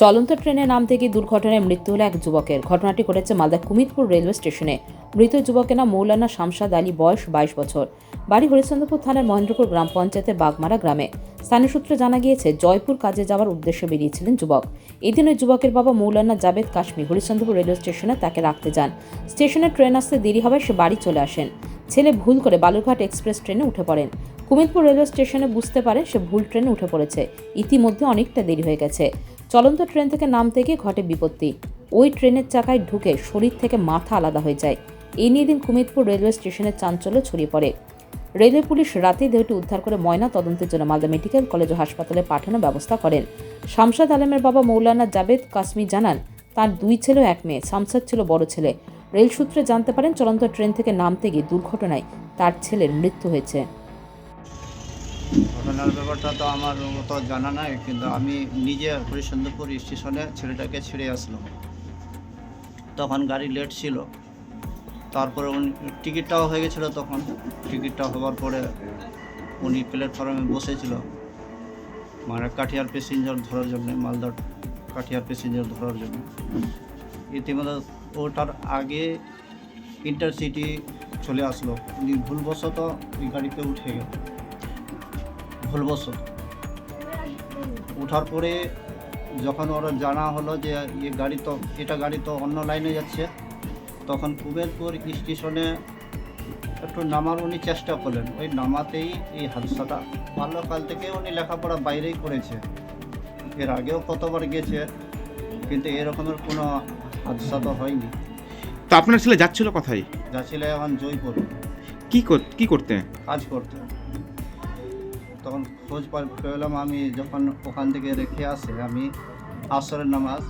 চলন্ত ট্রেনে নামতে গিয়ে দুর্ঘটনায় মৃত্যু হলো এক যুবকের। ঘটনাটি ঘটেছে মালদা কুমিরপুর রেলওয়ে স্টেশনে। মৃত যুবকের নাম মৌলানা শামসাদ আলী, বয়স 22 বছর। বাড়ি হরিশ্চন্দ্রপুর থানার মহেন্দ্রপুর গ্রাম পঞ্চায়েতের বাগমারা গ্রামে। স্থানীয় সূত্রে জানা গিয়েছে, জয়পুর কাজে যাওয়ার উদ্দেশ্যে বেরিয়েছিলেন যুবক। এদিন ওই যুবকের বাবা মৌলানা জাবেদ কাশমি হরিশ্চন্দ্রপুর রেলওয়ে স্টেশনে তাকে রাখতে যান। স্টেশনে ট্রেন আসতে দেরি হওয়ায় সে বাড়ি চলে আসেন। ছেলে ভুল করে বালুরঘাট এক্সপ্রেস ট্রেনে উঠে পড়েন। কুমিরপুর রেলওয়ে স্টেশনে বুঝতে পারেন সে ভুল ট্রেনে উঠে পড়েছে। ইতিমধ্যে অনেকটা দেরি হয়ে গেছে। চলন্ত ট্রেন থেকে নামতে গিয়ে ঘটে বিপত্তি। ওই ট্রেনের চাকায় ঢুকে শরীর থেকে মাথা আলাদা হয়ে যায়। এই নিয়ে দিন কুমিরপুর রেলওয়ে স্টেশনের চাঞ্চল্য ছড়িয়ে পড়ে। রেলওয়ে পুলিশ রাতেই দেহটি উদ্ধার করে ময়না তদন্তের জন্য মালদা মেডিকেল কলেজ ও হাসপাতালে পাঠানোর ব্যবস্থা করেন। শামসাদ আলমের বাবা মৌলানা জাবেদ কাশমি জানান, তার 2 ছেলে ও 1 মেয়ে। শামসাদ ছিল বড় ছেলে। রেল সূত্রে জানতে পারেন, চলন্ত ট্রেন থেকে নামতে গিয়ে দুর্ঘটনায় তার ছেলের মৃত্যু হয়েছে। ঘটনার ব্যাপারটা তো আমার তো জানা নাই, কিন্তু আমি নিজে হরিশ্চন্দ্রপুর স্টেশনে ছেলেটাকে ছেড়ে আসলাম। তখন গাড়ি লেট ছিল, তারপরে উনি টিকিটটাও হয়ে গেছিলো। তখন টিকিটটা হওয়ার পরে উনি প্ল্যাটফর্মে বসেছিল, মানে কাঠিয়ার প্যাসেঞ্জার ধরার জন্য, মালদার কাঠিয়ার প্যাসেঞ্জার ধরার জন্য। ইতিমধ্যে ওটার আগে ইন্টারসিটি চলে আসলো। উনি ভুলবশত ওই গাড়িতে উঠে গেল। ভুলবশত ওঠার পরে যখন ওরা জানা হলো যে এটা গাড়ি তো অন্য লাইনে যাচ্ছে, তখন কুমিরপুর স্টেশনে একটু নামার উনি চেষ্টা করলেন। ওই নামাতেই এই হাদসাটা। বাল্যকাল থেকে উনি লেখাপড়া বাইরেই করেছে, এর আগেও কতবার গেছে, কিন্তু এরকমের কোনো হাদসা তো হয়নি। তো আপনার ছেলে যাচ্ছিল কোথায়? যাচ্ছিল এখন জয়পুর কি করতে? কাজ করতে। তখন খোঁজ পেলাম আমি, যখন ওখান থেকে রেখে আসে আমি আসরের নামাজ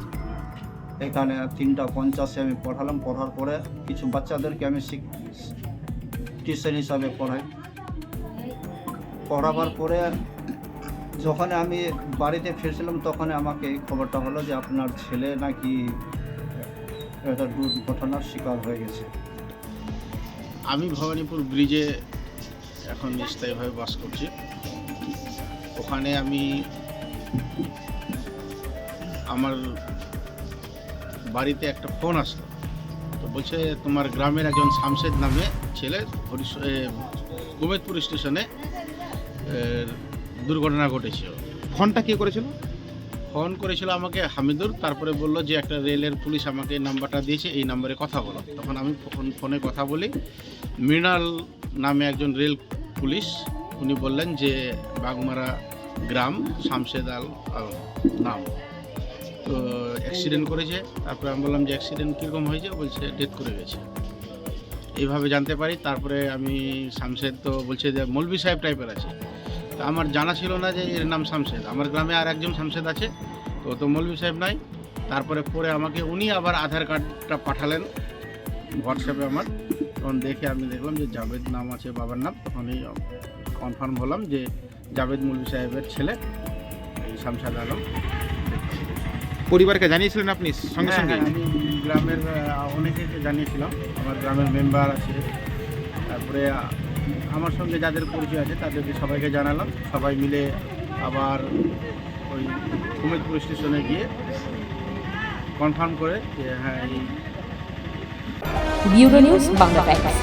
এখানে 3:50 আমি পড়ালাম। পড়ার পরে কিছু বাচ্চাদেরকে আমি টিউশন হিসাবে পড়াবার পরে যখন আমি বাড়িতে ফিরছিলাম, তখন আমাকে এই খবরটা হলো যে আপনার ছেলে নাকি একটা দুর্ঘটনার শিকার হয়ে গেছে। আমি ভবানীপুর ব্রিজে এখন স্থায়ীভাবে বাস করছি। ওখানে আমি আমার বাড়িতে একটা ফোন আসলো, তো বলছে তোমার গ্রামের একজন শামসেদ নামে ছেলে কুমিরপুর স্টেশনে দুর্ঘটনা ঘটেছে। ফোনটা কে করেছিল? ফোন করেছিল আমাকে হামিদুর। তারপরে বললো যে একটা রেলের পুলিশ আমাকে নাম্বারটা দিয়েছে, এই নাম্বারে কথা বলো। তখন আমি ফোনে কথা বলি। মৃণাল নামে একজন রেল পুলিশ, উনি বললেন যে বাগমারা গ্রাম, শামসেদ আল নাম, তো অ্যাক্সিডেন্ট করেছে। তারপরে আমি বললাম যে অ্যাক্সিডেন্ট কীরকম হয়েছে? বলছে ডেথ করে গেছে। এইভাবে জানতে পারি। তারপরে আমি শামসেদ তো বলছে যে মৌলভী সাহেব টাইপের আছে। তা আমার জানা ছিল না যে এর নাম শামসেদ। আমার গ্রামে আর একজন শামসেদ আছে, তো মৌলভী সাহেব নাই। তারপরে পরে আমাকে উনি আবার আধার কার্ডটা পাঠালেন হোয়াটসঅ্যাপে আমার। তখন আমি দেখলাম যে জাবেদ নাম আছে বাবার নাম। তখনই কনফার্ম হলাম যে জাবেদ মৌলভী সাহেবের ছেলে এই শামসাদ আলম। পরিবারকে জানিয়েছিলেন আপনি সঙ্গে সঙ্গে? হ্যাঁ, আমি গ্রামের অনেকে জানিয়েছিলাম। আমার গ্রামের মেম্বার আছে, তারপরে আমার সঙ্গে যাদের পরিচয় আছে তাদেরকে সবাইকে জানালাম। সবাই মিলে আবার ওই কুমিরপুর স্টেশনে গিয়ে কনফার্ম করে যে হ্যাঁ এই ব্যুরো নিউজ বাংলা টাইমস।